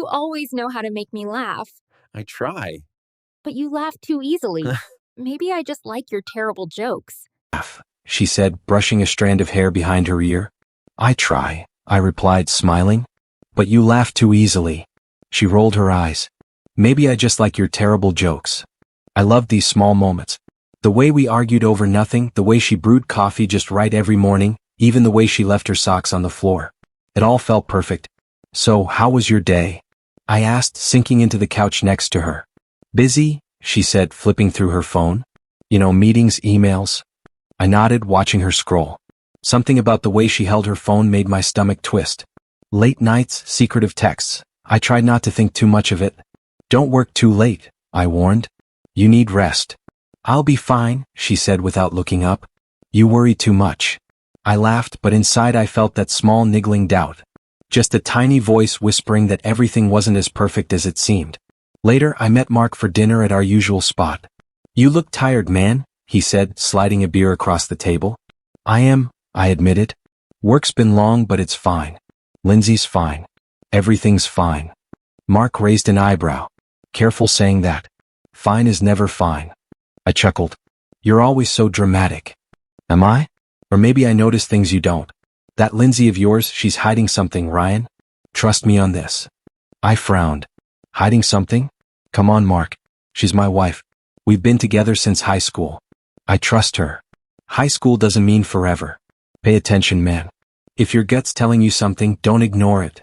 You always know how to make me laugh, I try. but you laugh too easily. Maybe I just like your terrible jokes. She said, brushing a strand of hair behind her ear. I try, I replied, smiling. But you laugh too easily. She rolled her eyes. Maybe I just like your terrible jokes. I loved these small moments. The way we argued over nothing, the way she brewed coffee just right every morning, even the way she left her socks on the floor. It all felt perfect. So, how was your day? I asked, sinking into the couch next to her. Busy, she said, flipping through her phone. Meetings, emails. I nodded, watching her scroll. Something about the way she held her phone made my stomach twist. Late nights, secretive texts. I tried not to think too much of it. Don't work too late, I warned. You need rest. I'll be fine, she said without looking up. You worry too much. I laughed, but inside I felt that small niggling doubt. Just a tiny voice whispering that everything wasn't as perfect as it seemed. Later, I met Mark for dinner at our usual spot. You look tired, man, he said, sliding a beer across the table. I am, I admitted. Work's been long, but it's fine. Lindsay's fine. Everything's fine. Mark raised an eyebrow. Careful saying that. Fine is never fine. I chuckled. You're always so dramatic. Am I? Or maybe I notice things you don't. That Lindsay of yours, she's hiding something, Ryan. Trust me on this. I frowned. Hiding something? Come on, Mark. She's my wife. We've been together since high school. I trust her. High school doesn't mean forever. Pay attention, man. If your gut's telling you something, don't ignore it.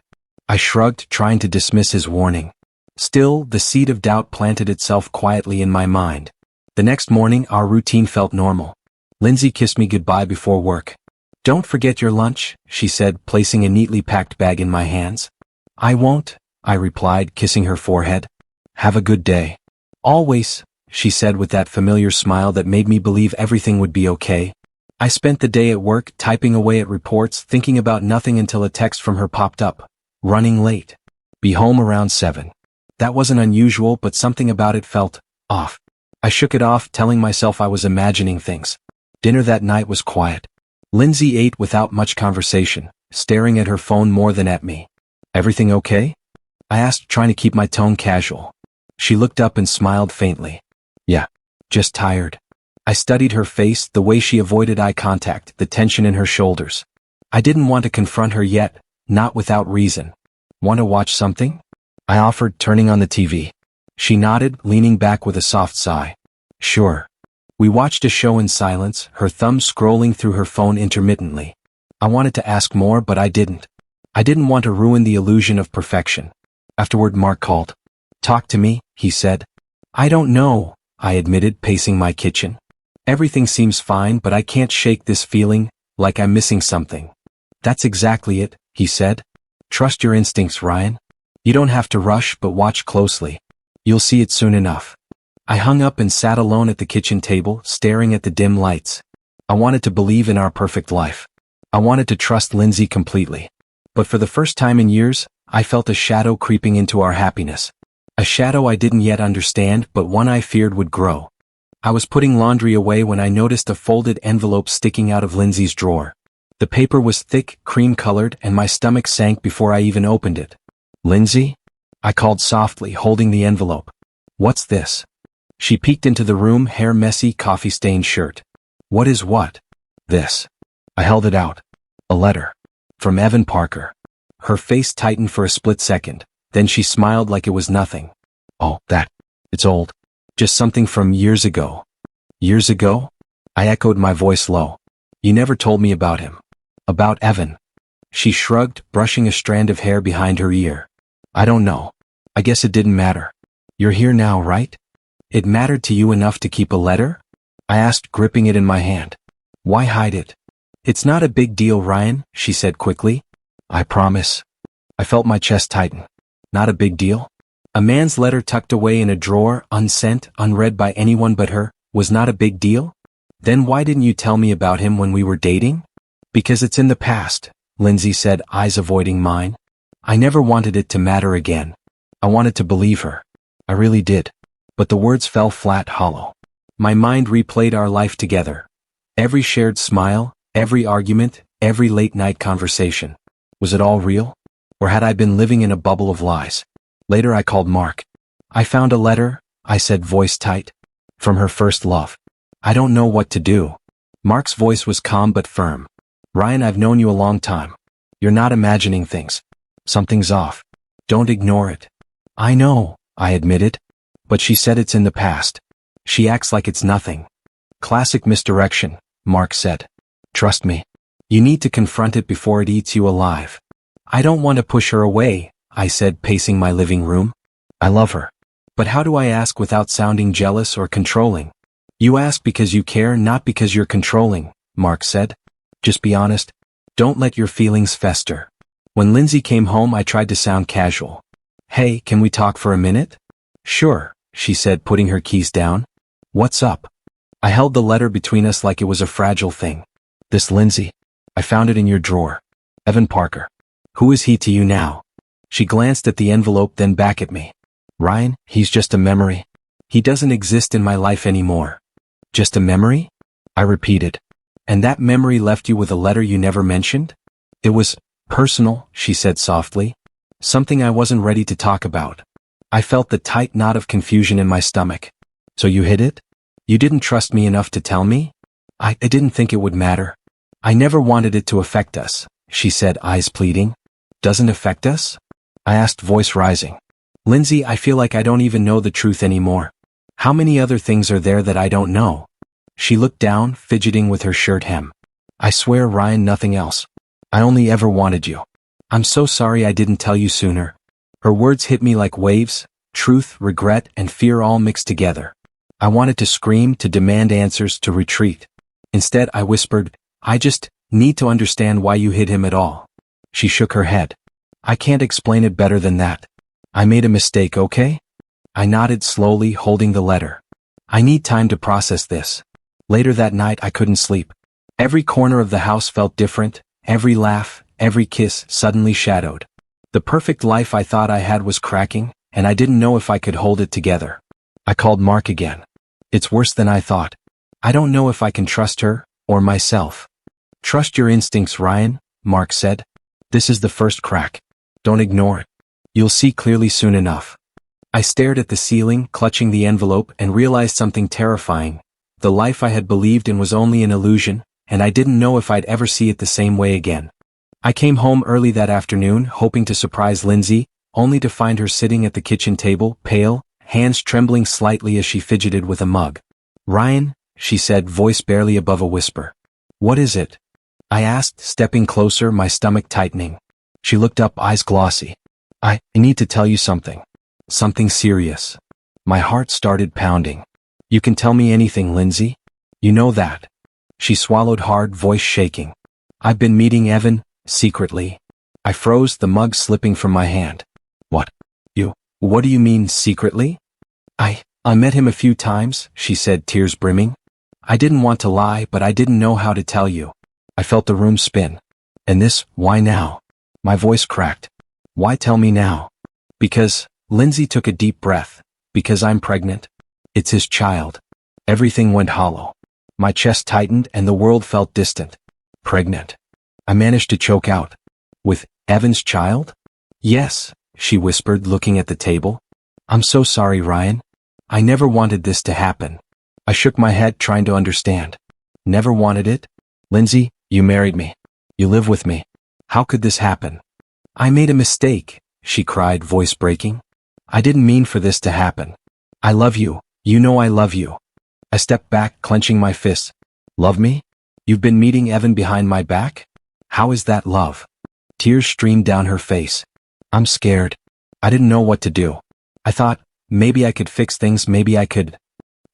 I shrugged, trying to dismiss his warning. Still, the seed of doubt planted itself quietly in my mind. The next morning, our routine felt normal. Lindsay kissed me goodbye before work. Don't forget your lunch, she said, placing a neatly packed bag in my hands. I won't, I replied, kissing her forehead. Have a good day. Always, she said with that familiar smile that made me believe everything would be okay. I spent the day at work, typing away at reports, thinking about nothing until a text from her popped up. Running late. Be home around 7. That wasn't unusual, but something about it felt off. I shook it off, telling myself I was imagining things. Dinner that night was quiet. Lindsay ate without much conversation, staring at her phone more than at me. Everything okay? I asked, trying to keep my tone casual. She looked up and smiled faintly. Yeah, just tired. I studied her face, the way she avoided eye contact, the tension in her shoulders. I didn't want to confront her yet, not without reason. Want to watch something? I offered, turning on the TV. She nodded, leaning back with a soft sigh. Sure. We watched a show in silence, her thumb scrolling through her phone intermittently. I wanted to ask more, but I didn't. I didn't want to ruin the illusion of perfection. Afterward, Mark called. Talk to me, he said. I don't know, I admitted, pacing my kitchen. Everything seems fine, but I can't shake this feeling, like I'm missing something. That's exactly it, he said. Trust your instincts, Ryan. You don't have to rush, but watch closely. You'll see it soon enough. I hung up and sat alone at the kitchen table, staring at the dim lights. I wanted to believe in our perfect life. I wanted to trust Lindsay completely. But for the first time in years, I felt a shadow creeping into our happiness. A shadow I didn't yet understand, but one I feared would grow. I was putting laundry away when I noticed a folded envelope sticking out of Lindsay's drawer. The paper was thick, cream-colored, and my stomach sank before I even opened it. Lindsay? I called softly, holding the envelope. What's this? She peeked into the room, hair messy, coffee-stained shirt. What is what? This. I held it out. A letter. From Evan Parker. Her face tightened for a split second, then she smiled like it was nothing. Oh, that. It's old. Just something from years ago. Years ago? I echoed, my voice low. You never told me about him. About Evan. She shrugged, brushing a strand of hair behind her ear. I don't know. I guess it didn't matter. You're here now, right? It mattered to you enough to keep a letter? I asked, gripping it in my hand. Why hide it? It's not a big deal, Ryan, she said quickly. I promise. I felt my chest tighten. Not a big deal? A man's letter tucked away in a drawer, unsent, unread by anyone but her, was not a big deal? Then why didn't you tell me about him when we were dating? Because it's in the past, Lindsay said, eyes avoiding mine. I never wanted it to matter again. I wanted to believe her. I really did. But the words fell flat, hollow. My mind replayed our life together. Every shared smile, every argument, every late-night conversation. Was it all real? Or had I been living in a bubble of lies? Later I called Mark. I found a letter, I said, voice tight. From her first love. I don't know what to do. Mark's voice was calm but firm. Ryan, I've known you a long time. You're not imagining things. Something's off. Don't ignore it. I know, I admitted. But she said it's in the past. She acts like it's nothing. Classic misdirection, Mark said. Trust me. You need to confront it before it eats you alive. I don't want to push her away, I said, pacing my living room. I love her. But how do I ask without sounding jealous or controlling? You ask because you care, not because you're controlling, Mark said. Just be honest. Don't let your feelings fester. When Lindsay came home, I tried to sound casual. Hey, can we talk for a minute? Sure, she said, putting her keys down. What's up? I held the letter between us like it was a fragile thing. This Lindsay. I found it in your drawer. Evan Parker. Who is he to you now? She glanced at the envelope, then back at me. Ryan, he's just a memory. He doesn't exist in my life anymore. Just a memory? I repeated. And that memory left you with a letter you never mentioned? It was personal, she said softly. Something I wasn't ready to talk about. I felt the tight knot of confusion in my stomach. So you hid it? You didn't trust me enough to tell me? I didn't think it would matter. I never wanted it to affect us, she said, eyes pleading. Doesn't affect us? I asked, voice rising. Lindsay, I feel like I don't even know the truth anymore. How many other things are there that I don't know? She looked down, fidgeting with her shirt hem. I swear, Ryan, nothing else. I only ever wanted you. I'm so sorry I didn't tell you sooner. Her words hit me like waves, truth, regret, and fear all mixed together. I wanted to scream, to demand answers, to retreat. Instead, I whispered, I just need to understand why you hid him at all. She shook her head. I can't explain it better than that. I made a mistake, okay? I nodded slowly, holding the letter. I need time to process this. Later that night, I couldn't sleep. Every corner of the house felt different, every laugh, every kiss suddenly shadowed. The perfect life I thought I had was cracking, and I didn't know if I could hold it together. I called Mark again. It's worse than I thought. I don't know if I can trust her, or myself. Trust your instincts, Ryan, Mark said. This is the first crack. Don't ignore it. You'll see clearly soon enough. I stared at the ceiling, clutching the envelope, and realized something terrifying. The life I had believed in was only an illusion, and I didn't know if I'd ever see it the same way again. I came home early that afternoon, hoping to surprise Lindsay, only to find her sitting at the kitchen table, pale, hands trembling slightly as she fidgeted with a mug. Ryan, she said, voice barely above a whisper. What is it? I asked, stepping closer, my stomach tightening. She looked up, eyes glossy. I need to tell you something. Something serious. My heart started pounding. You can tell me anything, Lindsay. You know that. She swallowed hard, voice shaking. I've been meeting Evan, secretly. I froze, the mug slipping from my hand. What? What do you mean, secretly? I met him a few times, she said, tears brimming. I didn't want to lie, but I didn't know how to tell you. I felt the room spin. And this, why now? My voice cracked. Why tell me now? Because, Lindsay took a deep breath. Because I'm pregnant. It's his child. Everything went hollow. My chest tightened and the world felt distant. Pregnant. I managed to choke out. With Evan's child? Yes, she whispered, looking at the table. I'm so sorry, Ryan. I never wanted this to happen. I shook my head, trying to understand. Never wanted it? Lindsay, you married me. You live with me. How could this happen? I made a mistake, she cried, voice breaking. I didn't mean for this to happen. I love you. You know I love you. I stepped back, clenching my fists. Love me? You've been meeting Evan behind my back? How is that love? Tears streamed down her face. I'm scared. I didn't know what to do. I thought, maybe I could fix things, maybe I could.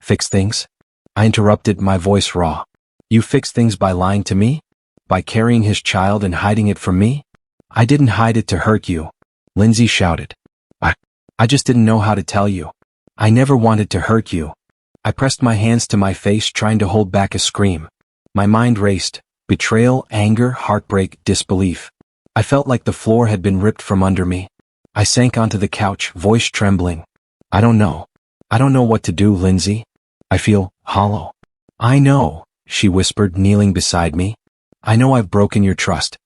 Fix things? I interrupted, my voice raw. You fix things by lying to me? By carrying his child and hiding it from me? I didn't hide it to hurt you. Lindsay shouted. I just didn't know how to tell you. I never wanted to hurt you. I pressed my hands to my face, trying to hold back a scream. My mind raced. Betrayal, anger, heartbreak, disbelief. I felt like the floor had been ripped from under me. I sank onto the couch, voice trembling. I don't know. I don't know what to do, Lindsay. I feel hollow. I know, she whispered, kneeling beside me. I know I've broken your trust.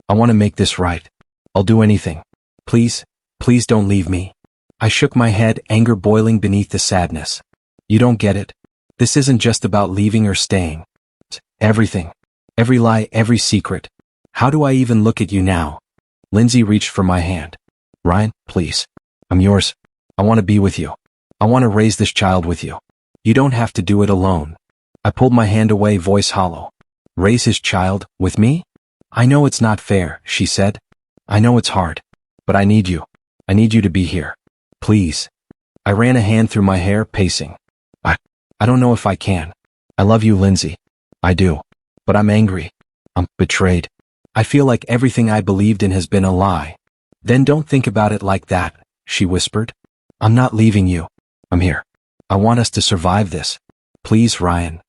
I want to make this right. I'll do anything. Please, Please don't leave me. I shook my head, anger boiling beneath the sadness. You don't get it. This isn't just about leaving or staying. It's everything. Every lie, every secret. How do I even look at you now? Lindsay reached for my hand. Ryan, please. I'm yours. I want to be with you. I want to raise this child with you. You don't have to do it alone. I pulled my hand away, voice hollow. Raise his child, with me? I know it's not fair, she said. I know it's hard. But I need you. I need you to be here. Please. I ran a hand through my hair, pacing. I don't know if I can. I love you, Lindsay. I do. But I'm angry. I'm betrayed. I feel like everything I believed in has been a lie. Then don't think about it like that, she whispered. I'm not leaving you. I'm here. I want us to survive this. Please, Ryan.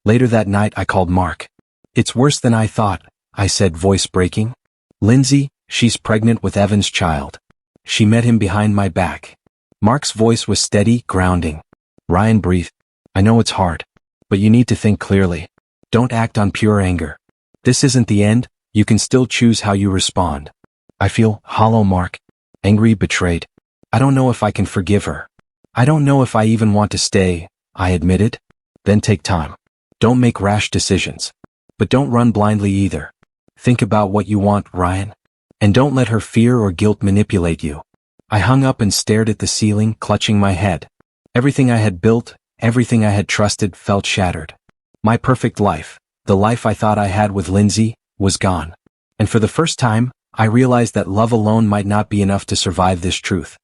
Later that night I called Mark. It's worse than I thought, I said, voice breaking. Lindsay, she's pregnant with Evan's child. She met him behind my back. Mark's voice was steady, grounding. Ryan breathed. I know it's hard. But you need to think clearly. Don't act on pure anger. This isn't the end, you can still choose how you respond. I feel hollow, Mark. Angry, betrayed. I don't know if I can forgive her. I don't know if I even want to stay, I admitted. Then take time. Don't make rash decisions. But don't run blindly either. Think about what you want, Ryan. And don't let her fear or guilt manipulate you. I hung up and stared at the ceiling, clutching my head. Everything I had built, everything I had trusted felt shattered. My perfect life, the life I thought I had with Lindsay, was gone. And for the first time, I realized that love alone might not be enough to survive this truth.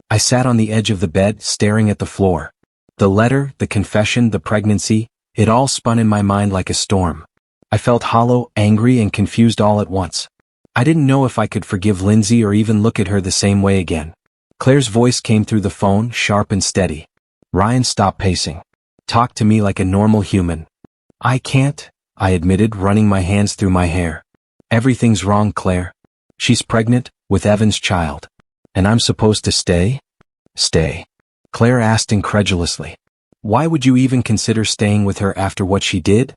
I sat on the edge of the bed, staring at the floor. The letter, the confession, the pregnancy, it all spun in my mind like a storm. I felt hollow, angry, and confused all at once. I didn't know if I could forgive Lindsay or even look at her the same way again. Claire's voice came through the phone, sharp and steady. Ryan, stop pacing. Talk to me like a normal human. I can't, I admitted, running my hands through my hair. Everything's wrong, Claire. She's pregnant, with Evan's child. And I'm supposed to stay? Stay? Claire asked incredulously. Why would you even consider staying with her after what she did?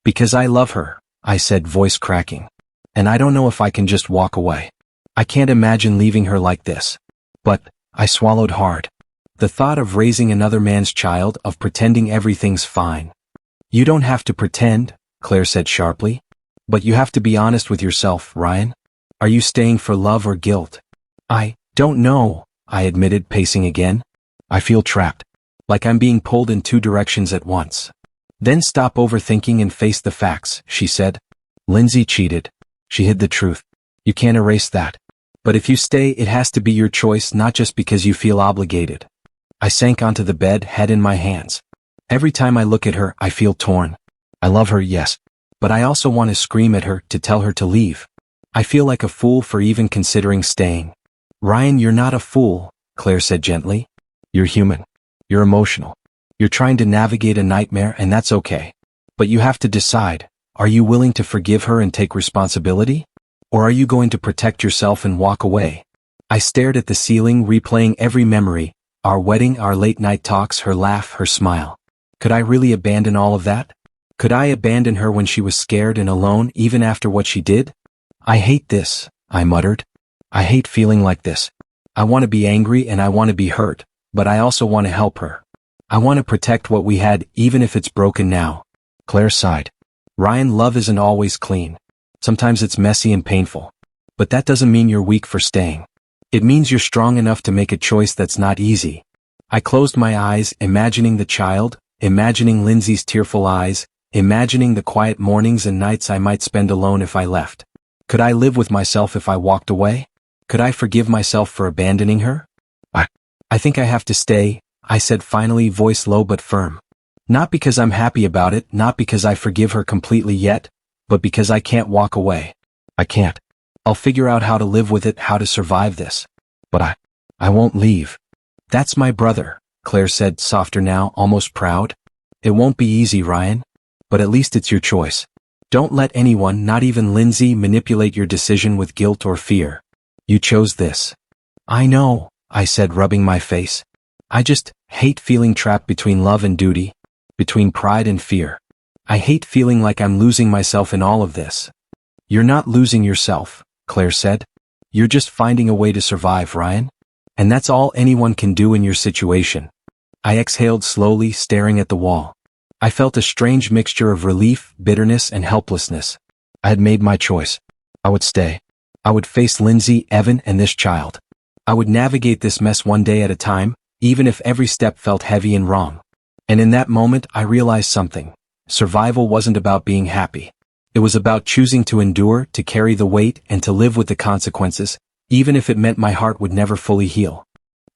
Because I love her, I said, voice cracking. And I don't know if I can just walk away. I can't imagine leaving her like this. But, I swallowed hard. The thought of raising another man's child, of pretending everything's fine. You don't have to pretend, Claire said sharply. But you have to be honest with yourself, Ryan. Are you staying for love or guilt? I don't know, I admitted, pacing again. I feel trapped. Like I'm being pulled in two directions at once. Then stop overthinking and face the facts, she said. Lindsay cheated. She hid the truth. You can't erase that. But if you stay, it has to be your choice, not just because you feel obligated. I sank onto the bed, head in my hands. Every time I look at her, I feel torn. I love her, yes. But I also want to scream at her, to tell her to leave. I feel like a fool for even considering staying. Ryan, you're not a fool, Claire said gently. You're human. You're emotional. You're trying to navigate a nightmare, and that's okay. But you have to decide, are you willing to forgive her and take responsibility? Or are you going to protect yourself and walk away? I stared at the ceiling, replaying every memory, our wedding, our late-night talks, her laugh, her smile. Could I really abandon all of that? Could I abandon her when she was scared and alone, even after what she did? I hate this, I muttered. I hate feeling like this. I want to be angry and I want to be hurt, but I also want to help her. I want to protect what we had, even if it's broken now. Claire sighed. Ryan, love isn't always clean. Sometimes it's messy and painful. But that doesn't mean you're weak for staying. It means you're strong enough to make a choice that's not easy. I closed my eyes, imagining the child, imagining Lindsay's tearful eyes, imagining the quiet mornings and nights I might spend alone if I left. Could I live with myself if I walked away? Could I forgive myself for abandoning her? I think I have to stay, I said finally, voice low but firm. Not because I'm happy about it, not because I forgive her completely yet, but because I can't walk away. I can't. I'll figure out how to live with it, how to survive this. But I won't leave. That's my brother, Claire said, softer now, almost proud. It won't be easy, Ryan. But at least it's your choice. Don't let anyone, not even Lindsay, manipulate your decision with guilt or fear. You chose this. I know, I said, rubbing my face. I just hate feeling trapped between love and duty, between pride and fear. I hate feeling like I'm losing myself in all of this. You're not losing yourself, Claire said. You're just finding a way to survive, Ryan. And that's all anyone can do in your situation. I exhaled slowly, staring at the wall. I felt a strange mixture of relief, bitterness, and helplessness. I had made my choice. I would stay. I would face Lindsay, Evan, and this child. I would navigate this mess one day at a time, even if every step felt heavy and wrong. And in that moment, I realized something. Survival wasn't about being happy. It was about choosing to endure, to carry the weight, and to live with the consequences, even if it meant my heart would never fully heal.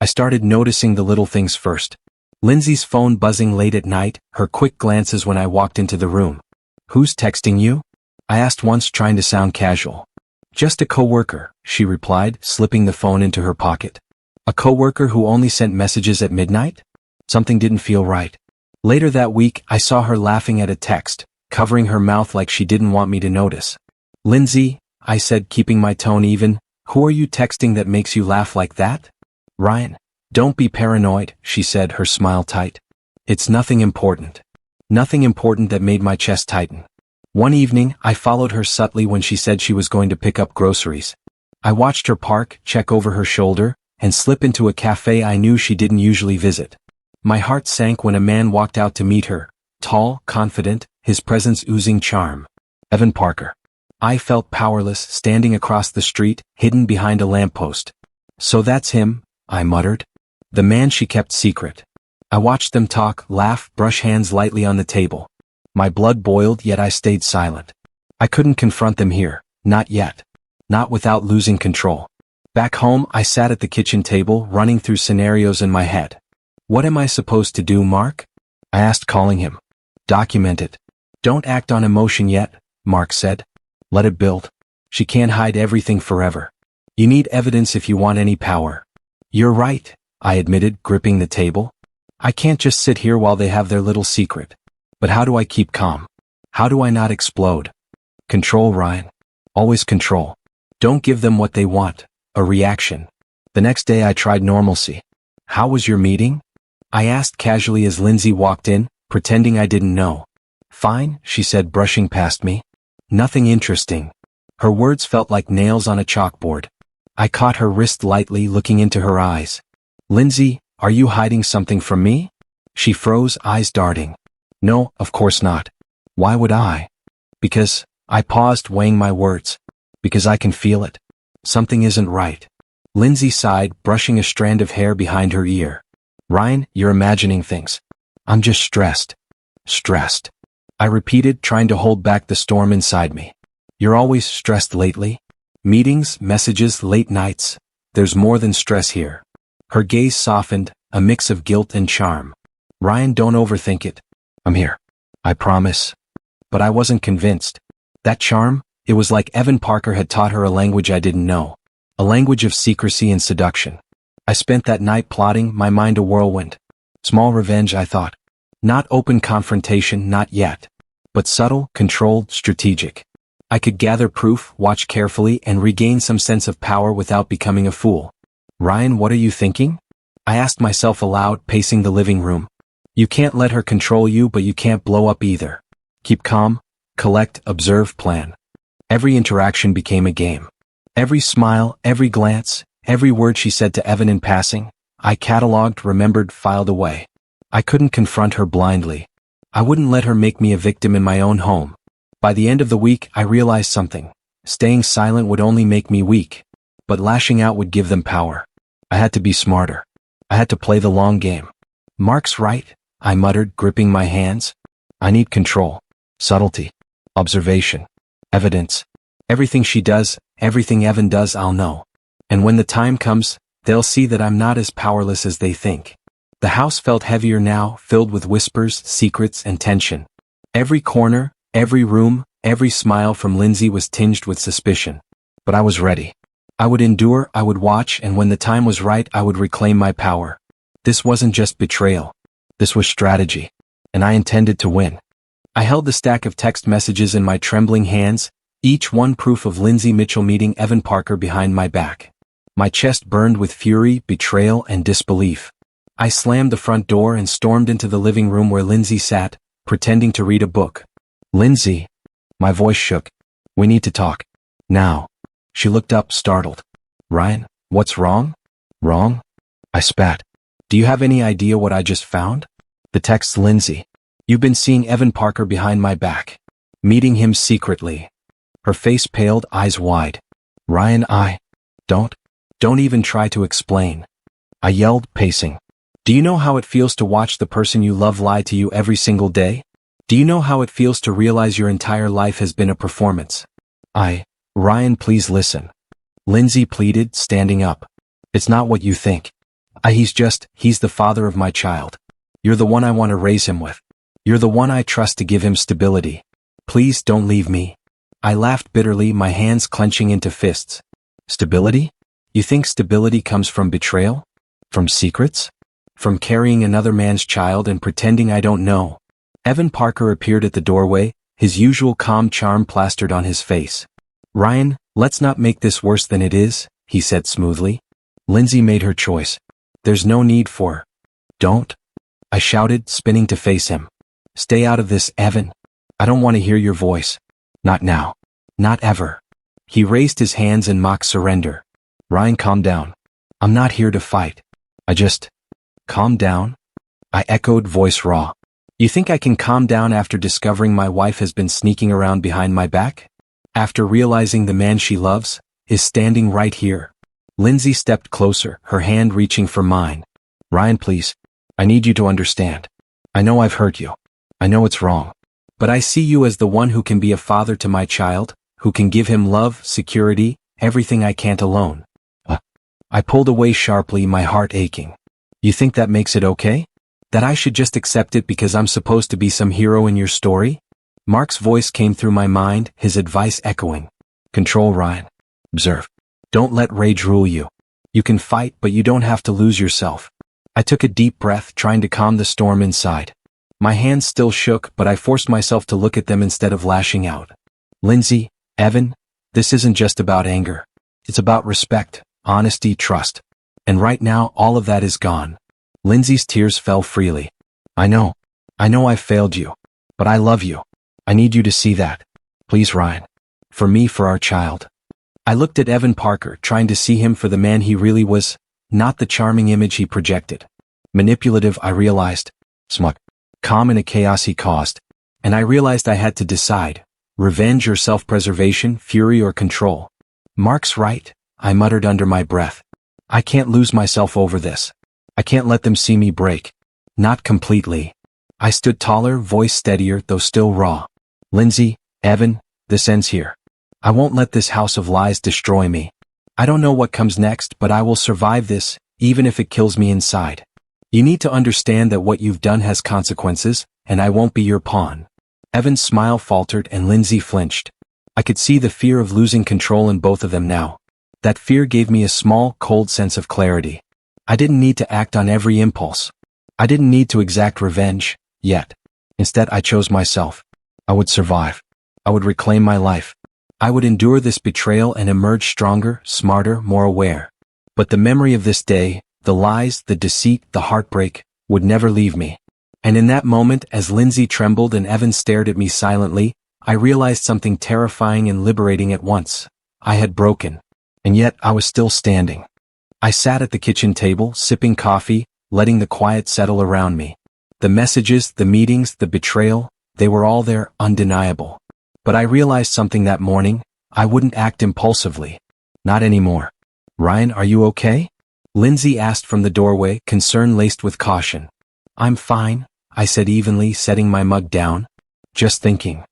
I started noticing the little things first. Lindsay's phone buzzing late at night, her quick glances when I walked into the room. "Who's texting you?" I asked once, trying to sound casual. "Just a coworker," she replied, slipping the phone into her pocket. A coworker who only sent messages at midnight? Something didn't feel right. Later that week, I saw her laughing at a text, covering her mouth like she didn't want me to notice. "Lindsay," I said, keeping my tone even, "who are you texting that makes you laugh like that?" "Ryan." "Don't be paranoid," she said, her smile tight. "It's nothing important." Nothing important that made my chest tighten. One evening, I followed her subtly when she said she was going to pick up groceries. I watched her park, check over her shoulder, and slip into a cafe I knew she didn't usually visit. My heart sank when a man walked out to meet her, tall, confident, his presence oozing charm. Evan Parker. I felt powerless, standing across the street, hidden behind a lamppost. "So that's him," I muttered. The man she kept secret. I watched them talk, laugh, brush hands lightly on the table. My blood boiled, yet I stayed silent. I couldn't confront them here, not yet. Not without losing control. Back home, I sat at the kitchen table, running through scenarios in my head. "What am I supposed to do, Mark?" I asked, calling him. "Document it. Don't act on emotion yet," Mark said. "Let it build. She can't hide everything forever. You need evidence if you want any power." "You're right," I admitted, gripping the table. "I can't just sit here while they have their little secret. But how do I keep calm? How do I not explode?" "Control, Ryan. Always control. Don't give them what they want, a reaction." The next day I tried normalcy. "How was your meeting?" I asked casually as Lindsay walked in, pretending I didn't know. "Fine," she said, brushing past me. "Nothing interesting." Her words felt like nails on a chalkboard. I caught her wrist lightly, looking into her eyes. "Lindsay, are you hiding something from me?" She froze, eyes darting. "No, of course not." "Why would I?" "Because," I paused, weighing my words. "Because I can feel it. Something isn't right." Lindsay sighed, brushing a strand of hair behind her ear. "Ryan, you're imagining things." "I'm just stressed." "Stressed," I repeated, trying to hold back the storm inside me. "You're always stressed lately?" "Meetings, messages, late nights. There's more than stress here." Her gaze softened, a mix of guilt and charm. "Ryan, don't overthink it. I'm here. I promise." But I wasn't convinced. That charm, it was like Evan Parker had taught her a language I didn't know. A language of secrecy and seduction. I spent that night plotting, my mind a whirlwind. Small revenge, I thought. Not open confrontation, not yet. But subtle, controlled, strategic. I could gather proof, watch carefully, and regain some sense of power without becoming a fool. "Ryan, what are you thinking?" I asked myself aloud, pacing the living room. You can't let her control you, but you can't blow up either. Keep calm, collect, observe, plan. Every interaction became a game. Every smile, every glance, every word she said to Evan in passing, I catalogued, remembered, filed away. I couldn't confront her blindly. I wouldn't let her make me a victim in my own home. By the end of the week, I realized something. Staying silent would only make me weak, but lashing out would give them power. I had to be smarter. I had to play the long game. "Mark's right," I muttered, gripping my hands. "I need control, subtlety, observation, evidence. Everything she does, everything Evan does, I'll know. And when the time comes, they'll see that I'm not as powerless as they think." The house felt heavier now, filled with whispers, secrets, and tension. Every corner, every room, every smile from Lindsay was tinged with suspicion. But I was ready. I would endure, I would watch, and when the time was right, I would reclaim my power. This wasn't just betrayal. This was strategy. And I intended to win. I held the stack of text messages in my trembling hands, each one proof of Lindsay Mitchell meeting Evan Parker behind my back. My chest burned with fury, betrayal, and disbelief. I slammed the front door and stormed into the living room where Lindsay sat, pretending to read a book. "Lindsay." My voice shook. "We need to talk. Now." She looked up, startled. "Ryan, what's wrong?" "Wrong?" I spat. Do you have any idea what I just found? The text Lindsay. You've been seeing Evan Parker behind my back. Meeting him secretly. Her face paled, eyes wide. Ryan, don't even try to explain. I yelled, pacing. Do you know how it feels to watch the person you love lie to you every single day? Do you know how it feels to realize your entire life has been a performance? Ryan, please listen. Lindsay pleaded, standing up. It's not what you think. He's the father of my child. You're the one I want to raise him with. You're the one I trust to give him stability. Please don't leave me. I laughed bitterly, my hands clenching into fists. Stability? You think stability comes from betrayal? From secrets? From carrying another man's child and pretending I don't know? Evan Parker appeared at the doorway, his usual calm charm plastered on his face. Ryan, let's not make this worse than it is, he said smoothly. Lindsay made her choice. There's no need for. Don't. I shouted, spinning to face him. Stay out of this, Evan. I don't want to hear your voice. Not now. Not ever. He raised his hands in mock surrender. Ryan, calm down. I'm not here to fight. Calm down? I echoed, voice raw. You think I can calm down after discovering my wife has been sneaking around behind my back? After realizing the man she loves is standing right here? Lindsay stepped closer, her hand reaching for mine. Ryan, please. I need you to understand. I know I've hurt you. I know it's wrong. But I see you as the one who can be a father to my child, who can give him love, security, everything I can't alone. I pulled away sharply, my heart aching. You think that makes it okay? That I should just accept it because I'm supposed to be some hero in your story? Mark's voice came through my mind, his advice echoing. Control, Ryan. Observe. Don't let rage rule you. You can fight, but you don't have to lose yourself. I took a deep breath, trying to calm the storm inside. My hands still shook, but I forced myself to look at them instead of lashing out. Lindsay, Evan, this isn't just about anger. It's about respect, honesty, trust. And right now, all of that is gone. Lindsay's tears fell freely. I know I've failed you. But I love you. I need you to see that. Please, Ryan. For me, for our child. I looked at Evan Parker, trying to see him for the man he really was, not the charming image he projected. Manipulative, I realized. Smug. Calm in a chaos he caused. And I realized I had to decide. Revenge or self-preservation, fury or control. Mark's right, I muttered under my breath. I can't lose myself over this. I can't let them see me break. Not completely. I stood taller, voice steadier, though still raw. Lindsay, Evan, this ends here. I won't let this house of lies destroy me. I don't know what comes next, but I will survive this, even if it kills me inside. You need to understand that what you've done has consequences, and I won't be your pawn. Evan's smile faltered and Lindsay flinched. I could see the fear of losing control in both of them now. That fear gave me a small, cold sense of clarity. I didn't need to act on every impulse. I didn't need to exact revenge, yet. Instead, I chose myself. I would survive. I would reclaim my life. I would endure this betrayal and emerge stronger, smarter, more aware. But the memory of this day, the lies, the deceit, the heartbreak, would never leave me. And in that moment, as Lindsay trembled and Evan stared at me silently, I realized something terrifying and liberating at once. I had broken. And yet, I was still standing. I sat at the kitchen table, sipping coffee, letting the quiet settle around me. The messages, the meetings, the betrayal, they were all there, undeniable. But I realized something that morning. I wouldn't act impulsively. Not anymore. Ryan, are you okay? Lindsay asked from the doorway, concern laced with caution. I'm fine, I said evenly, setting my mug down. Just thinking.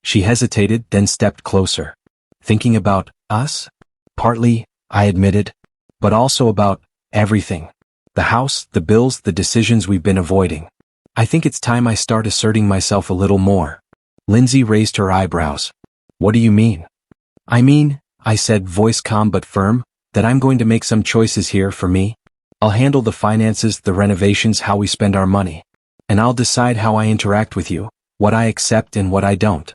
She hesitated, then stepped closer. Thinking about us? Partly, I admitted. But also about everything. The house, the bills, the decisions we've been avoiding. I think it's time I start asserting myself a little more. Lindsay raised her eyebrows. What do you mean? I mean, I said, voice calm but firm, that I'm going to make some choices here for me. I'll handle the finances, the renovations, how we spend our money. And I'll decide how I interact with you, what I accept and what I don't.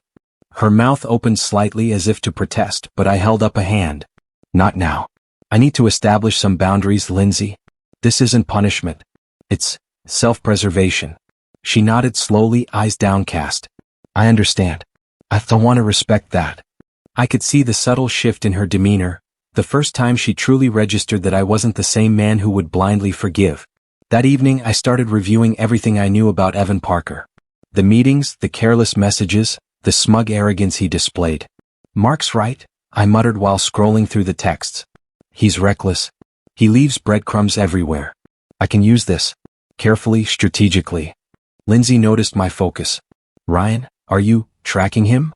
Her mouth opened slightly as if to protest, but I held up a hand. Not now. I need to establish some boundaries, Lindsay. This isn't punishment. It's self-preservation. She nodded slowly, eyes downcast. I understand. I want to respect that. I could see the subtle shift in her demeanor, The first time she truly registered that I wasn't the same man who would blindly forgive. That evening I started reviewing everything I knew about Evan Parker. The meetings, the careless messages, the smug arrogance he displayed. Mark's right, I muttered while scrolling through the texts. He's reckless. He leaves breadcrumbs everywhere. I can use this. Carefully, strategically. Lindsay noticed my focus. Ryan, are you tracking him?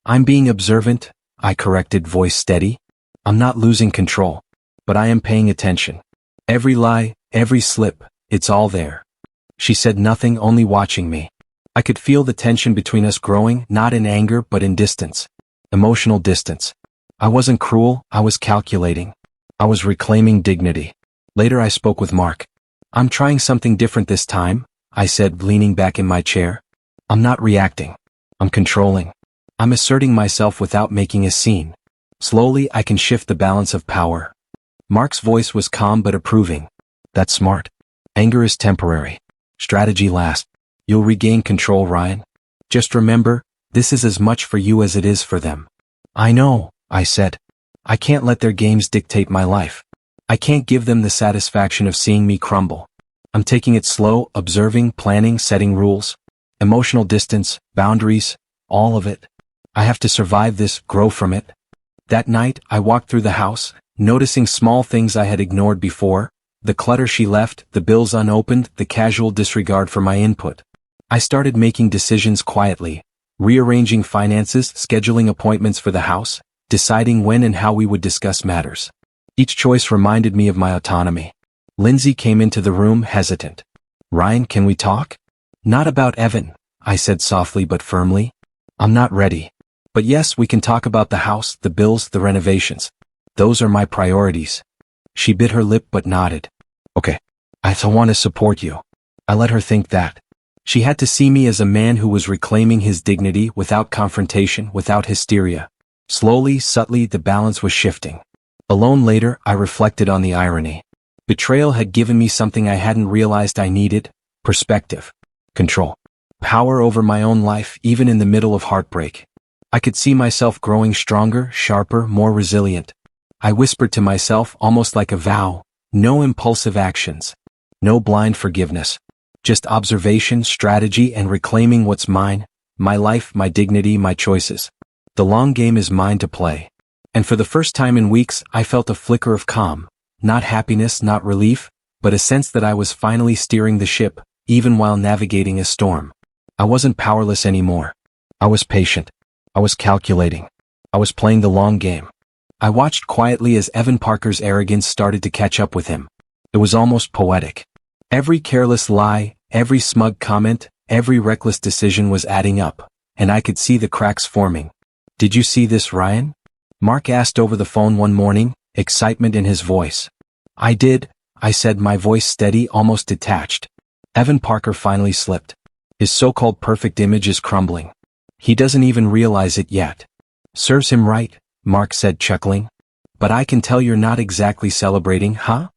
I'm being observant, I corrected, voice steady. I'm not losing control. But I am paying attention. Every lie, every slip, it's all there. She said nothing, only watching me. I could feel the tension between us growing, not in anger but in distance. Emotional distance. I wasn't cruel, I was calculating. I was reclaiming dignity. Later I spoke with Mark. I'm trying something different this time, I said, leaning back in my chair. I'm not reacting. I'm controlling. I'm asserting myself without making a scene. Slowly I can shift the balance of power. Mark's voice was calm but approving. That's smart. Anger is temporary. Strategy lasts. You'll regain control, Ryan. Just remember, this is as much for you as it is for them. I know, I said. I can't let their games dictate my life. I can't give them the satisfaction of seeing me crumble. I'm taking it slow, observing, planning, setting rules. Emotional distance, boundaries, all of it. I have to survive this, grow from it. That night, I walked through the house, noticing small things I had ignored before. The clutter she left, the bills unopened, the casual disregard for my input. I started making decisions quietly, rearranging finances, scheduling appointments for the house, deciding when and how we would discuss matters. Each choice reminded me of my autonomy. Lindsay came into the room, hesitant. Ryan, can we talk? Not about Evan, I said softly but firmly. I'm not ready. But yes, we can talk about the house, the bills, the renovations. Those are my priorities. She bit her lip but nodded. Okay. I want to support you. I let her think that. She had to see me as a man who was reclaiming his dignity without confrontation, without hysteria. Slowly, subtly, the balance was shifting. Alone later, I reflected on the irony. Betrayal had given me something I hadn't realized I needed: perspective, control, power over my own life, even in the middle of heartbreak. I could see myself growing stronger, sharper, more resilient. I whispered to myself, almost like a vow, no impulsive actions, no blind forgiveness, just observation, strategy, and reclaiming what's mine, my life, my dignity, my choices. The long game is mine to play. And for the first time in weeks, I felt a flicker of calm, not happiness, not relief, but a sense that I was finally steering the ship, even while navigating a storm. I wasn't powerless anymore. I was patient. I was calculating. I was playing the long game. I watched quietly as Evan Parker's arrogance started to catch up with him. It was almost poetic. Every careless lie, every smug comment, every reckless decision was adding up, and I could see the cracks forming. Did you see this, Ryan? Mark asked over the phone one morning, excitement in his voice. I did, I said, my voice steady, almost detached. Evan Parker finally slipped. His so-called perfect image is crumbling. He doesn't even realize it yet. Serves him right, Mark said, chuckling. But I can tell you're not exactly celebrating, huh?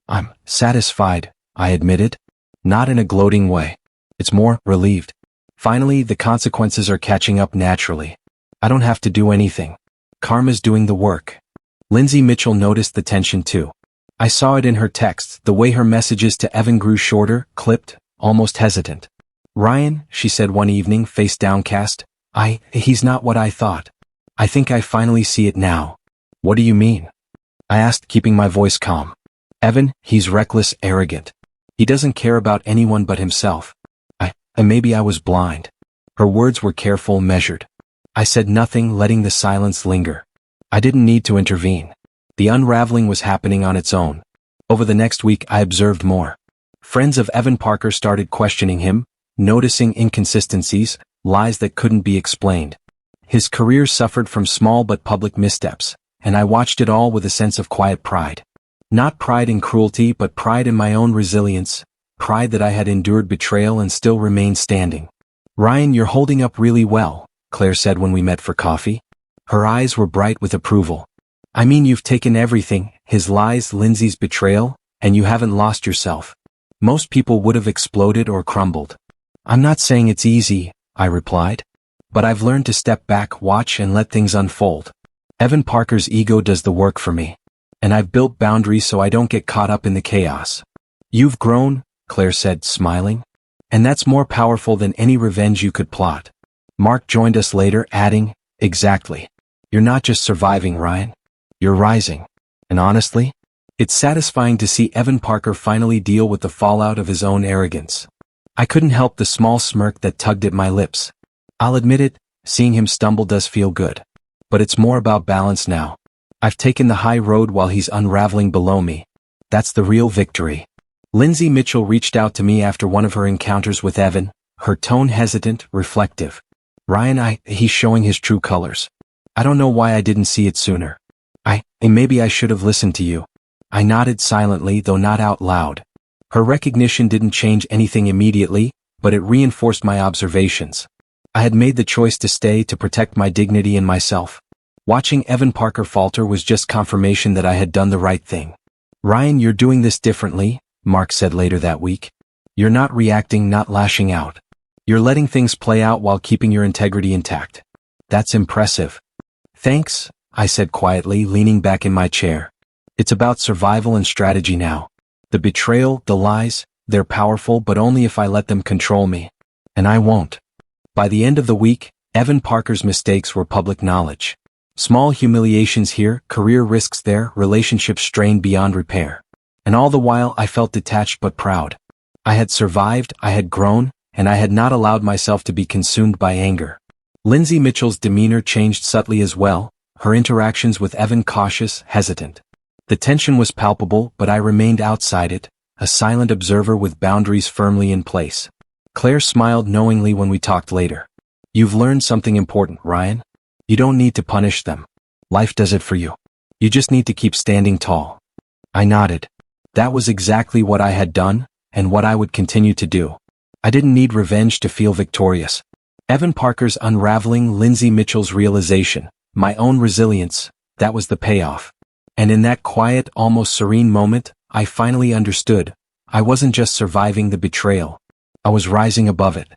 I'm satisfied, I admitted. Not in a gloating way. It's more relieved. Finally, the consequences are catching up naturally. I don't have to do anything. Karma's doing the work. Lindsay Mitchell noticed the tension too. I saw it in her texts, the way her messages to Evan grew shorter, clipped, almost hesitant. Ryan, she said one evening, face downcast. He's not what I thought. I think I finally see it now. What do you mean? I asked, keeping my voice calm. Evan, he's reckless, arrogant. He doesn't care about anyone but himself. Maybe I was blind. Her words were careful, measured. I said nothing, letting the silence linger. I didn't need to intervene. The unraveling was happening on its own. Over the next week, I observed more. Friends of Evan Parker started questioning him, noticing inconsistencies, lies that couldn't be explained. His career suffered from small but public missteps, and I watched it all with a sense of quiet pride. Not pride in cruelty, but pride in my own resilience, pride that I had endured betrayal and still remained standing. Ryan, you're holding up really well, Claire said when we met for coffee. Her eyes were bright with approval. I mean, you've taken everything, his lies, Lindsay's betrayal, and you haven't lost yourself. Most people would have exploded or crumbled. I'm not saying it's easy, I replied. But I've learned to step back, watch, and let things unfold. Evan Parker's ego does the work for me. And I've built boundaries so I don't get caught up in the chaos. You've grown, Claire said, smiling. And that's more powerful than any revenge you could plot. Mark joined us later, adding, exactly. You're not just surviving, Ryan. You're rising. And honestly, it's satisfying to see Evan Parker finally deal with the fallout of his own arrogance. I couldn't help the small smirk that tugged at my lips. I'll admit it, seeing him stumble does feel good. But it's more about balance now. I've taken the high road while he's unraveling below me. That's the real victory. Lindsay Mitchell reached out to me after one of her encounters with Evan, her tone hesitant, reflective. Ryan, he's showing his true colors. I don't know why I didn't see it sooner. Maybe I should have listened to you. I nodded silently, though not out loud. Her recognition didn't change anything immediately, but it reinforced my observations. I had made the choice to stay to protect my dignity and myself. Watching Evan Parker falter was just confirmation that I had done the right thing. Ryan, you're doing this differently, Mark said later that week. You're not reacting, not lashing out. You're letting things play out while keeping your integrity intact. That's impressive. Thanks, I said quietly, leaning back in my chair. It's about survival and strategy now. The betrayal, the lies, they're powerful, but only if I let them control me. And I won't. By the end of the week, Evan Parker's mistakes were public knowledge. Small humiliations here, career risks there, relationships strained beyond repair. And all the while I felt detached but proud. I had survived, I had grown, and I had not allowed myself to be consumed by anger. Lindsay Mitchell's demeanor changed subtly as well, her interactions with Evan cautious, hesitant. The tension was palpable, but I remained outside it, a silent observer with boundaries firmly in place. Claire smiled knowingly when we talked later. You've learned something important, Ryan. You don't need to punish them. Life does it for you. You just need to keep standing tall. I nodded. That was exactly what I had done, and what I would continue to do. I didn't need revenge to feel victorious. Evan Parker's unraveling, Lindsay Mitchell's realization, my own resilience, that was the payoff. And in that quiet, almost serene moment, I finally understood. I wasn't just surviving the betrayal. I was rising above it.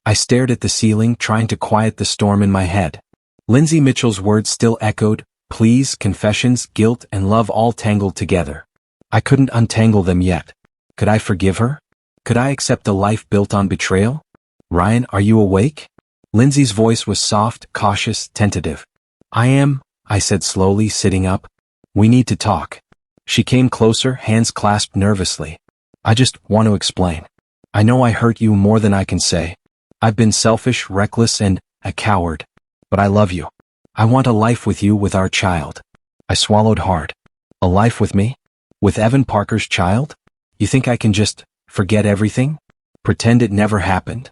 I stared at the ceiling, trying to quiet the storm in my head. Lindsay Mitchell's words still echoed, pleas, confessions, guilt, and love all tangled together. I couldn't untangle them yet. Could I forgive her? Could I accept a life built on betrayal? Ryan, are you awake? Lindsay's voice was soft, cautious, tentative. I am, I said slowly, sitting up. We need to talk. She came closer, hands clasped nervously. I just want to explain. I know I hurt you more than I can say. I've been selfish, reckless, and a coward. But I love you. I want a life with you, with our child. I swallowed hard. A life with me? With Evan Parker's child? You think I can just forget everything? Pretend it never happened?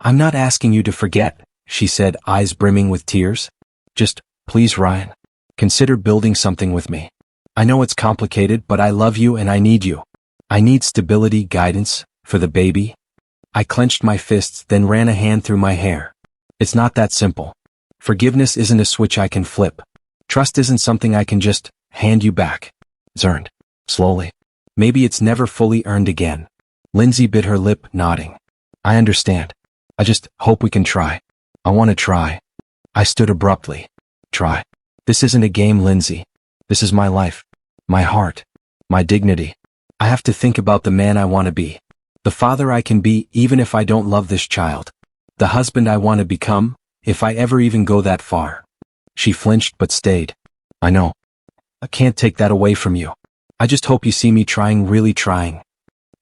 I'm not asking you to forget, she said, eyes brimming with tears. Just, please, Ryan, consider building something with me. I know it's complicated, but I love you and I need you. I need stability, guidance, for the baby. I clenched my fists, then ran a hand through my hair. It's not that simple. Forgiveness isn't a switch I can flip. Trust isn't something I can just hand you back. It's earned. Slowly. Maybe it's never fully earned again. Lindsay bit her lip, nodding. I understand. I just hope we can try. I want to try. I stood abruptly. Try. This isn't a game, Lindsay. This is my life. My heart. My dignity. I have to think about the man I want to be. The father I can be even if I don't love this child. The husband I want to become, if I ever even go that far. She flinched but stayed. I know. I can't take that away from you. I just hope you see me trying, really trying.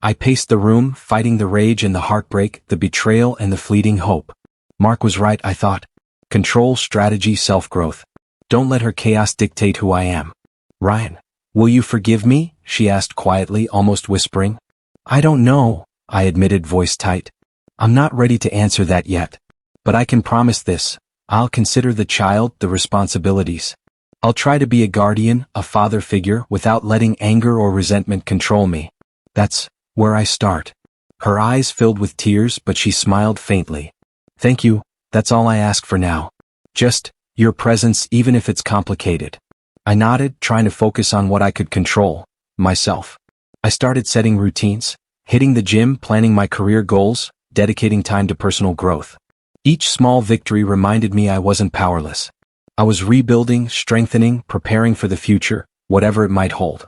I paced the room, fighting the rage and the heartbreak, the betrayal and the fleeting hope. Mark was right, I thought. Control, strategy, self-growth. Don't let her chaos dictate who I am. Ryan, will you forgive me? She asked quietly, almost whispering. I don't know, I admitted, voice tight. I'm not ready to answer that yet. But I can promise this. I'll consider the child, the responsibilities. I'll try to be a guardian, a father figure, without letting anger or resentment control me. That's where I start. Her eyes filled with tears, but she smiled faintly. Thank you, that's all I ask for now. Just your presence, even if it's complicated. I nodded, trying to focus on what I could control, myself. I started setting routines, hitting the gym, planning my career goals, dedicating time to personal growth. Each small victory reminded me I wasn't powerless. I was rebuilding, strengthening, preparing for the future, whatever it might hold.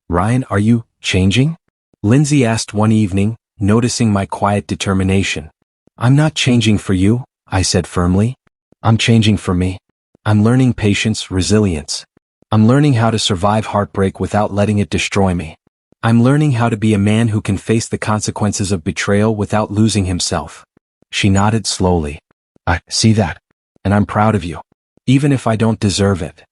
Ryan, are you changing? Lindsay asked one evening, noticing my quiet determination. I'm not changing for you, I said firmly. I'm changing for me. I'm learning patience, resilience. I'm learning how to survive heartbreak without letting it destroy me. I'm learning how to be a man who can face the consequences of betrayal without losing himself. She nodded slowly. I see that. And I'm proud of you. Even if I don't deserve it.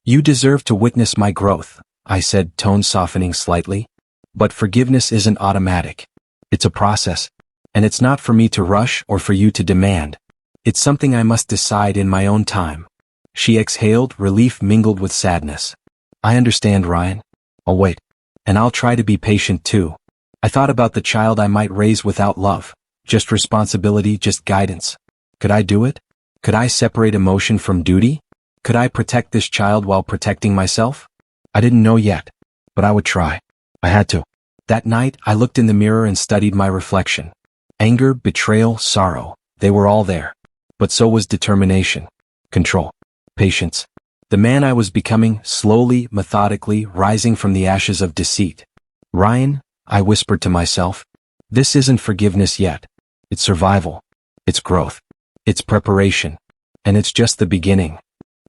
You deserve to witness my growth, I said, tone softening slightly. But forgiveness isn't automatic. It's a process. And it's not for me to rush or for you to demand. It's something I must decide in my own time. She exhaled, relief mingled with sadness. I understand, Ryan. I'll wait. And I'll try to be patient too. I thought about the child I might raise without love. Just responsibility, just guidance. Could I do it? Could I separate emotion from duty? Could I protect this child while protecting myself? I didn't know yet. But I would try. I had to. That night, I looked in the mirror and studied my reflection. Anger, betrayal, sorrow. They were all there. But so was determination. Control. Patience. The man I was becoming, slowly, methodically, rising from the ashes of deceit. Ryan, I whispered to myself, this isn't forgiveness yet. It's survival. It's growth. It's preparation. And it's just the beginning.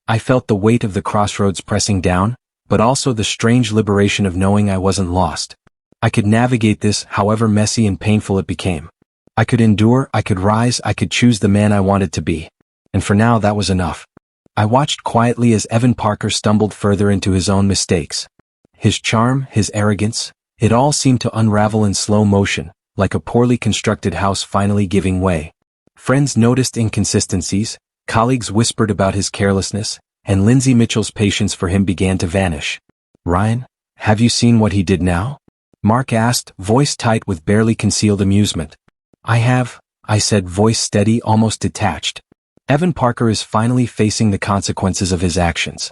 I felt the weight of the crossroads pressing down, but also the strange liberation of knowing I wasn't lost. I could navigate this, however messy and painful it became. I could endure, I could rise, I could choose the man I wanted to be. And for now, that was enough. I watched quietly as Evan Parker stumbled further into his own mistakes. His charm, his arrogance, it all seemed to unravel in slow motion, like a poorly constructed house finally giving way. Friends noticed inconsistencies, colleagues whispered about his carelessness, and Lindsay Mitchell's patience for him began to vanish. Ryan, have you seen what he did now? Mark asked, voice tight with barely concealed amusement. I have, I said, voice steady, almost detached. Evan Parker is finally facing the consequences of his actions.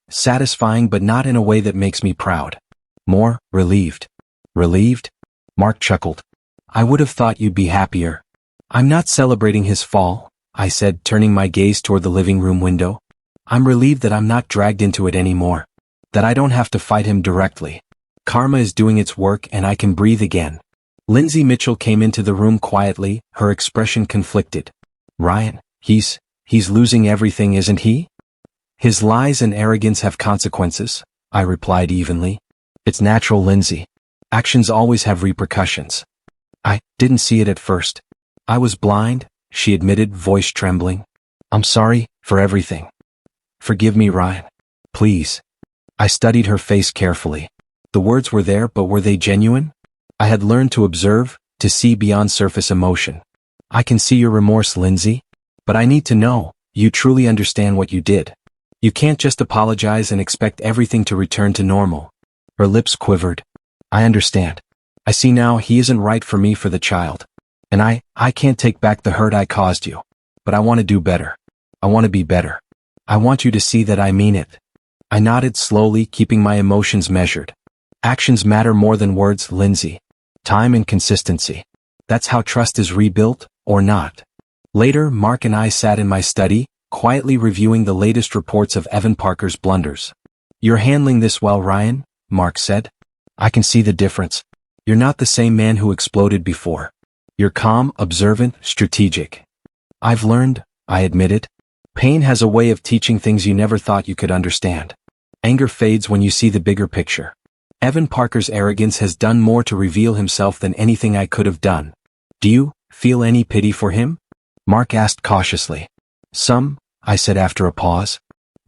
Satisfying, but not in a way that makes me proud. More, relieved. Relieved? Mark chuckled. I would have thought you'd be happier. I'm not celebrating his fall, I said, turning my gaze toward the living room window. I'm relieved that I'm not dragged into it anymore. That I don't have to fight him directly. Karma is doing its work and I can breathe again. Lindsay Mitchell came into the room quietly, her expression conflicted. Ryan, he's losing everything, isn't he? His lies and arrogance have consequences, I replied evenly. It's natural, Lindsay. Actions always have repercussions. I didn't see it at first. I was blind, she admitted, voice trembling. I'm sorry for everything. Forgive me, Ryan. Please. I studied her face carefully. The words were there, but were they genuine? I had learned to observe, to see beyond surface emotion. I can see your remorse, Lindsay. But I need to know, you truly understand what you did. You can't just apologize and expect everything to return to normal. Her lips quivered. I understand. I see now he isn't right for me, for the child. And I can't take back the hurt I caused you. But I want to do better. I want to be better. I want you to see that I mean it. I nodded slowly, keeping my emotions measured. Actions matter more than words, Lindsay. Time and consistency. That's how trust is rebuilt, or not. Later, Mark and I sat in my study, quietly reviewing the latest reports of Evan Parker's blunders. You're handling this well, Ryan, Mark said. I can see the difference. You're not the same man who exploded before. You're calm, observant, strategic. I've learned, I admitted. Pain has a way of teaching things you never thought you could understand. Anger fades when you see the bigger picture. Evan Parker's arrogance has done more to reveal himself than anything I could have done. Do you feel any pity for him? Mark asked cautiously. Some, I said after a pause.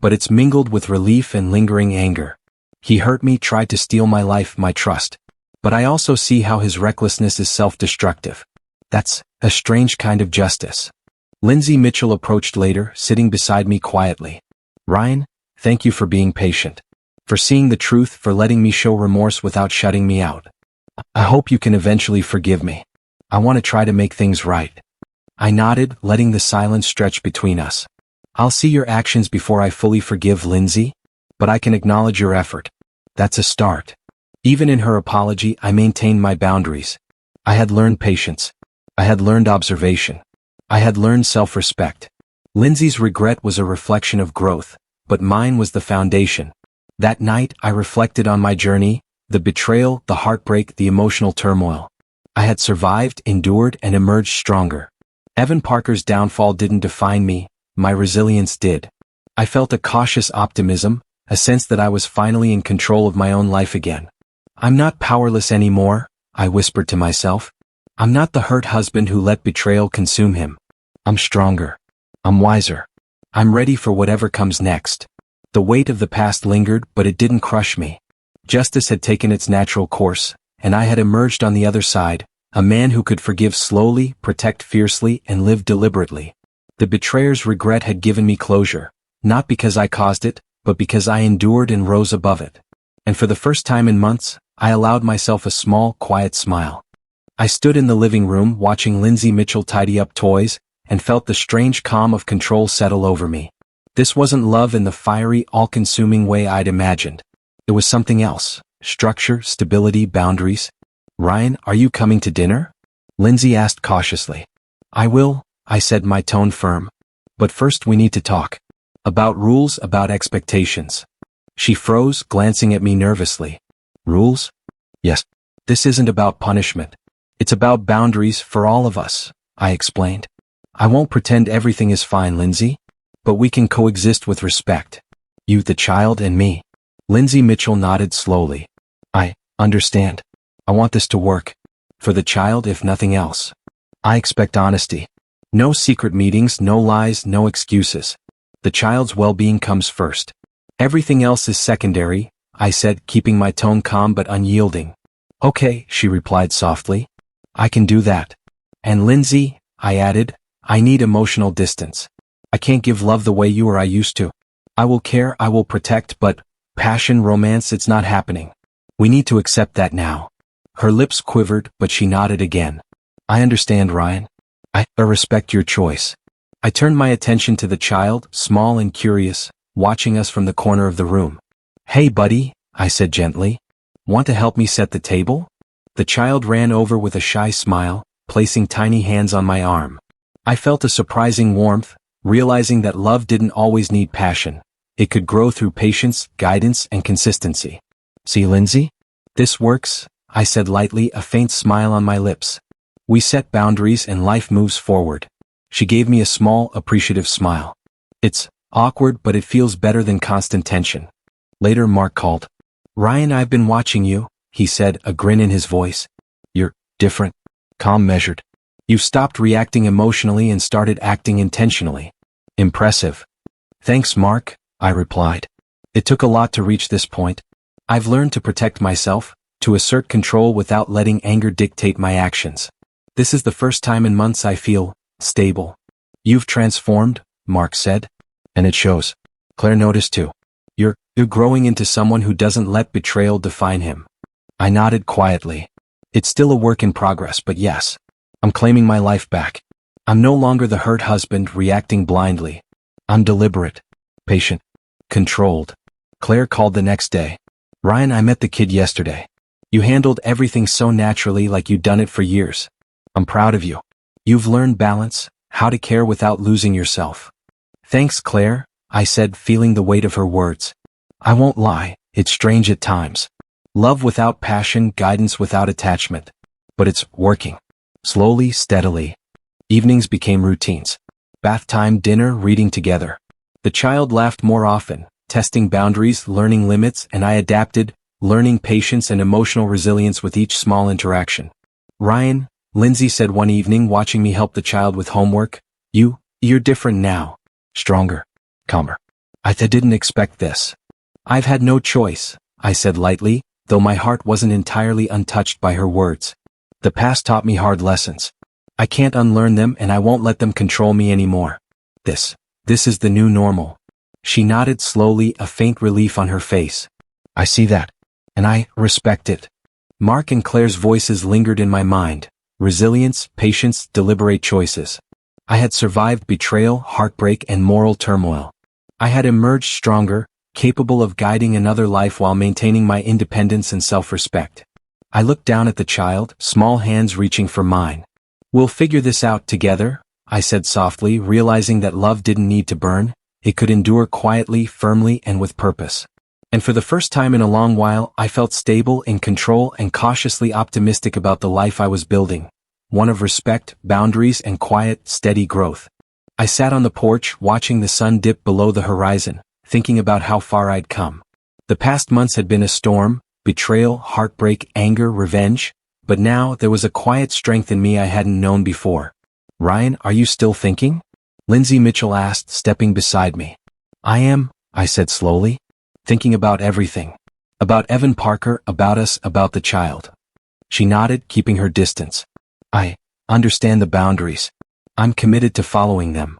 But it's mingled with relief and lingering anger. He hurt me, tried to steal my life, my trust. But I also see how his recklessness is self-destructive. That's a strange kind of justice. Lindsay Mitchell approached later, sitting beside me quietly. Ryan, thank you for being patient. For seeing the truth, for letting me show remorse without shutting me out. I hope you can eventually forgive me. I want to try to make things right. I nodded, letting the silence stretch between us. I'll see your actions before I fully forgive, Lindsay, but I can acknowledge your effort. That's a start. Even in her apology, I maintained my boundaries. I had learned patience. I had learned observation. I had learned self-respect. Lindsay's regret was a reflection of growth, but mine was the foundation. That night, I reflected on my journey, the betrayal, the heartbreak, the emotional turmoil. I had survived, endured, and emerged stronger. Evan Parker's downfall didn't define me, my resilience did. I felt a cautious optimism, a sense that I was finally in control of my own life again. I'm not powerless anymore, I whispered to myself. I'm not the hurt husband who let betrayal consume him. I'm stronger. I'm wiser. I'm ready for whatever comes next. The weight of the past lingered, but it didn't crush me. Justice had taken its natural course, and I had emerged on the other side, a man who could forgive slowly, protect fiercely, and live deliberately. The betrayer's regret had given me closure, not because I caused it, but because I endured and rose above it. And for the first time in months, I allowed myself a small, quiet smile. I stood in the living room watching Lindsay Mitchell tidy up toys, and felt the strange calm of control settle over me. This wasn't love in the fiery, all-consuming way I'd imagined. It was something else: structure, stability, boundaries. Ryan, are you coming to dinner? Lindsay asked cautiously. I will, I said, my tone firm. But first we need to talk. About rules, about expectations. She froze, glancing at me nervously. Rules? Yes. This isn't about punishment. It's about boundaries for all of us, I explained. I won't pretend everything is fine, Lindsay. But we can coexist with respect. You, the child, and me. Lindsay Mitchell nodded slowly. I understand. I want this to work. For the child, if nothing else. I expect honesty. No secret meetings, no lies, no excuses. The child's well-being comes first. Everything else is secondary, I said, keeping my tone calm but unyielding. Okay, she replied softly. I can do that. And Lindsay, I added, I need emotional distance. I can't give love the way you or I used to. I will care, I will protect, but passion, romance, it's not happening. We need to accept that now. Her lips quivered, but she nodded again. I understand, Ryan. I respect your choice. I turned my attention to the child, small and curious, watching us from the corner of the room. Hey, buddy, I said gently. Want to help me set the table? The child ran over with a shy smile, placing tiny hands on my arm. I felt a surprising warmth, realizing that love didn't always need passion. It could grow through patience, guidance, and consistency. See, Lindsay? This works, I said lightly, a faint smile on my lips. We set boundaries and life moves forward. She gave me a small, appreciative smile. It's awkward, but it feels better than constant tension. Later, Mark called. Ryan, I've been watching you, he said, a grin in his voice. You're different. Calm, measured. You've stopped reacting emotionally and started acting intentionally. Impressive. Thanks, Mark, I replied. It took a lot to reach this point. I've learned to protect myself, to assert control without letting anger dictate my actions. This is the first time in months I feel stable. You've transformed, Mark said. And it shows. Claire noticed too. You're growing into someone who doesn't let betrayal define him. I nodded quietly. It's still a work in progress, but yes. I'm claiming my life back. I'm no longer the hurt husband reacting blindly. I'm deliberate, patient, controlled. Claire called the next day. Ryan, I met the kid yesterday. You handled everything so naturally, like you'd done it for years. I'm proud of you. You've learned balance, how to care without losing yourself. Thanks, Claire, I said, feeling the weight of her words. I won't lie, it's strange at times. Love without passion, guidance without attachment. But it's working. Slowly, steadily. Evenings became routines. Bath time, dinner, reading together. The child laughed more often, testing boundaries, learning limits, and I adapted, learning patience and emotional resilience with each small interaction. Ryan, Lindsay said one evening, watching me help the child with homework, you're different now. Stronger. Calmer. I didn't expect this. I've had no choice, I said lightly, though my heart wasn't entirely untouched by her words. The past taught me hard lessons. I can't unlearn them, and I won't let them control me anymore. This is the new normal. She nodded slowly, a faint relief on her face. I see that. And I respect it. Mark and Claire's voices lingered in my mind. Resilience, patience, deliberate choices. I had survived betrayal, heartbreak, and moral turmoil. I had emerged stronger, capable of guiding another life while maintaining my independence and self-respect. I looked down at the child, small hands reaching for mine. We'll figure this out together, I said softly, realizing that love didn't need to burn. It could endure quietly, firmly, and with purpose. And for the first time in a long while, I felt stable, in control, and cautiously optimistic about the life I was building. One of respect, boundaries, and quiet, steady growth. I sat on the porch, watching the sun dip below the horizon, thinking about how far I'd come. The past months had been a storm, betrayal, heartbreak, anger, revenge, but now there was a quiet strength in me I hadn't known before. "Ryan, are you still thinking?" Lindsay Mitchell asked, stepping beside me. "I am," I said slowly. "Thinking about everything. About Evan Parker, about us, about the child." She nodded, keeping her distance. "I understand the boundaries. I'm committed to following them."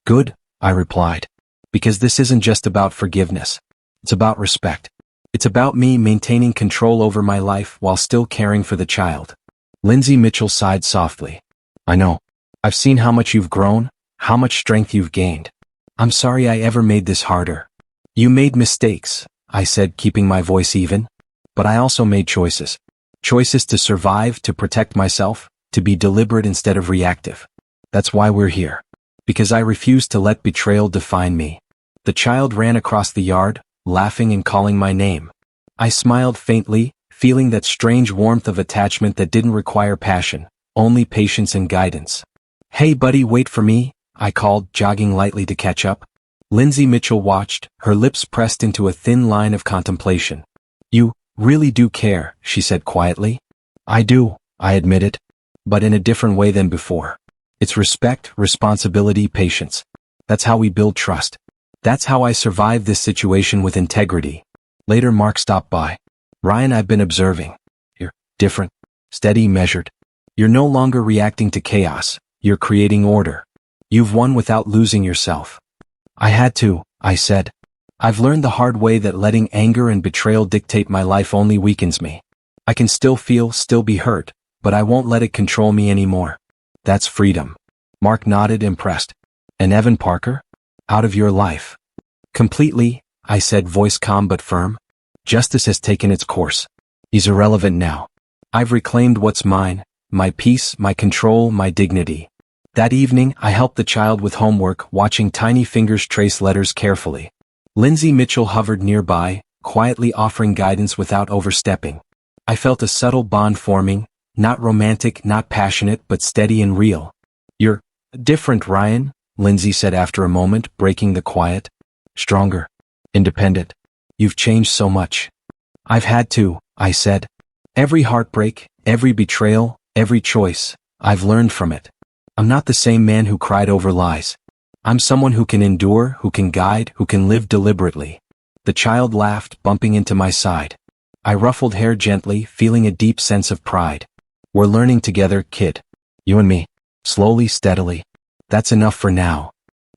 "Good," I replied. "Because this isn't just about forgiveness. It's about respect. It's about me maintaining control over my life while still caring for the child." Lindsay Mitchell sighed softly. "I know. I've seen how much you've grown, how much strength you've gained. I'm sorry I ever made this harder." "You made mistakes," I said, keeping my voice even. "But I also made choices. Choices to survive, to protect myself, to be deliberate instead of reactive. That's why we're here. Because I refuse to let betrayal define me." The child ran across the yard, laughing and calling my name. I smiled faintly, feeling that strange warmth of attachment that didn't require passion, only patience and guidance. "Hey buddy, wait for me," I called, jogging lightly to catch up. Lindsay Mitchell watched, her lips pressed into a thin line of contemplation. "You really do care," she said quietly. "I do," I admitted. "But in a different way than before. It's respect, responsibility, patience. That's how we build trust. That's how I survive this situation with integrity." Later Mark stopped by. "Ryan, I've been observing. You're different, steady, measured. You're no longer reacting to chaos, you're creating order. You've won without losing yourself." "I had to," I said. "I've learned the hard way that letting anger and betrayal dictate my life only weakens me. I can still feel, still be hurt, but I won't let it control me anymore." "That's freedom." Mark nodded, impressed. "And Evan Parker? Out of your life?" "Completely," I said, voice calm but firm. "Justice has taken its course. He's irrelevant now. I've reclaimed what's mine, my peace, my control, my dignity." That evening, I helped the child with homework, watching tiny fingers trace letters carefully. Lindsay Mitchell hovered nearby, quietly offering guidance without overstepping. I felt a subtle bond forming, not romantic, not passionate, but steady and real. "You're different, Ryan," Lindsay said after a moment, breaking the quiet. "Stronger. Independent. You've changed so much." "I've had to," I said. "Every heartbreak, every betrayal, every choice, I've learned from it. I'm not the same man who cried over lies. I'm someone who can endure, who can guide, who can live deliberately." The child laughed, bumping into my side. I ruffled hair gently, feeling a deep sense of pride. "We're learning together, kid. You and me. Slowly, steadily. That's enough for now."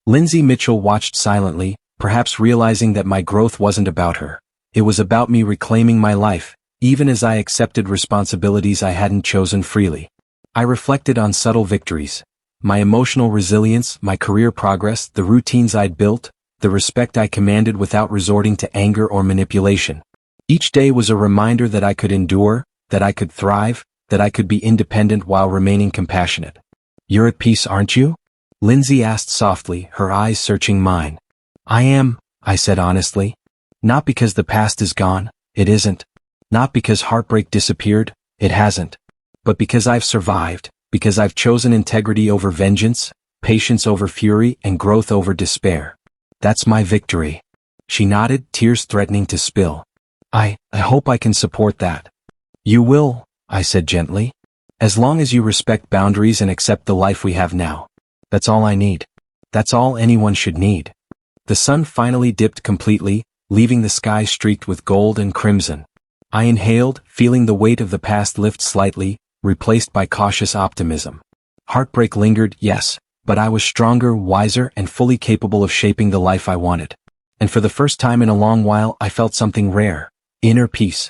Lindsay Mitchell watched silently, perhaps realizing that my growth wasn't about her. It was about me reclaiming my life, even as I accepted responsibilities I hadn't chosen freely. I reflected on subtle victories. My emotional resilience, my career progress, the routines I'd built, the respect I commanded without resorting to anger or manipulation. Each day was a reminder that I could endure, that I could thrive, that I could be independent while remaining compassionate. "You're at peace, aren't you?" Lindsay asked softly, her eyes searching mine. "I am," I said honestly. "Not because the past is gone, it isn't. Not because heartbreak disappeared, it hasn't. But because I've survived, because I've chosen integrity over vengeance, patience over fury, and growth over despair. That's my victory." She nodded, tears threatening to spill. I hope I can support that." "You will," I said gently. "As long as you respect boundaries and accept the life we have now. That's all I need. That's all anyone should need." The sun finally dipped completely, leaving the sky streaked with gold and crimson. I inhaled, feeling the weight of the past lift slightly, replaced by cautious optimism. Heartbreak lingered, yes, but I was stronger, wiser, and fully capable of shaping the life I wanted. And for the first time in a long while, I felt something rare: inner peace.